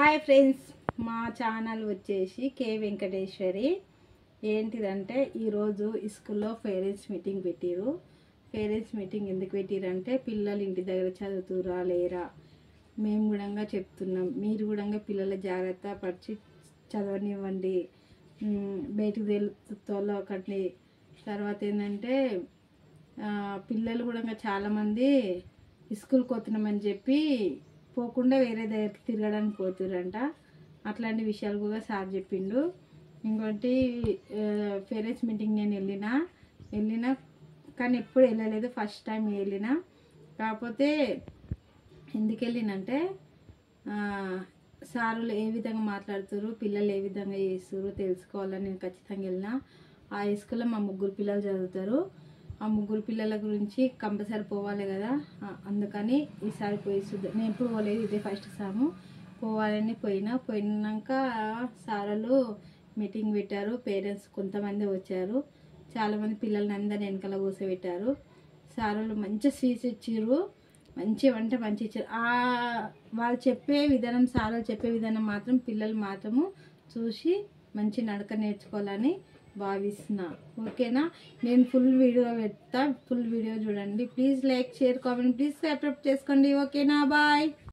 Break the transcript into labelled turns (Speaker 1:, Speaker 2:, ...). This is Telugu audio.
Speaker 1: హాయ్ ఫ్రెండ్స్, మా ఛానల్ వచ్చేసి కే వెంకటేశ్వరి. ఏంటిదంటే ఈరోజు స్కూల్లో పేరెంట్స్ మీటింగ్ పెట్టిరు. పేరెంట్స్ మీటింగ్ ఎందుకు పెట్టిరంటే పిల్లలు ఇంటి దగ్గర చదువుతురా లేరా మేము కూడా చెప్తున్నాం. మీరు కూడా పిల్లల జాగ్రత్త పరిచి చదవనివ్వండి, బయటికి తోలకండి. తర్వాత ఏంటంటే పిల్లలు కూడా చాలామంది స్కూల్కి వస్తున్నామని చెప్పి పోకుండా వేరే దగ్గరికి తిరగడానికి పోతురంట. అట్లాంటి విషయాలు కూడా సార్ చెప్పిండు. ఇంకోటి పేరెంట్స్ మీటింగ్ నేను వెళ్ళినా కానీ ఎప్పుడు వెళ్ళలేదు, ఫస్ట్ టైం వెళ్ళినా. కాకపోతే ఎందుకు వెళ్ళినంటే సారులు ఏ విధంగా మాట్లాడుతారు, పిల్లలు ఏ విధంగా చేస్తారు తెలుసుకోవాలని నేను ఖచ్చితంగా వెళ్ళినా. ఆ స్కూల్లో మా 3 పిల్లలు చదువుతారు. ఆ 3 పిల్లల గురించి కంపల్సరీ పోవాలి కదా, అందుకని ఈసారి పోయి చూద్దాం. నేను ఎప్పుడు పోలేదు, ఇదే ఫస్ట్ సాము పోవాలని పోయినాక సార్లు మీటింగ్ పెట్టారు. పేరెంట్స్ కొంతమంది వచ్చారు, చాలామంది పిల్లల్ని అందరిని వెనకాల కూర్చోబెట్టారు. సార్లు మంచి స్వీట్స్ ఇచ్చారు, మంచి వంట మంచి ఇచ్చారు. వాళ్ళు చెప్పే విధానం, సార్లు చెప్పే విధానం మాత్రం పిల్లలు మాత్రము చూసి మంచి నడక నేర్చుకోవాలని భావిస్తున్నా. ఓకేనా? నేను ఫుల్ వీడియో పెడతా, ఫుల్ వీడియో చూడండి. Please like, share, comment, please subscribe చేసుకోండి. ఓకేనా? బాయ్.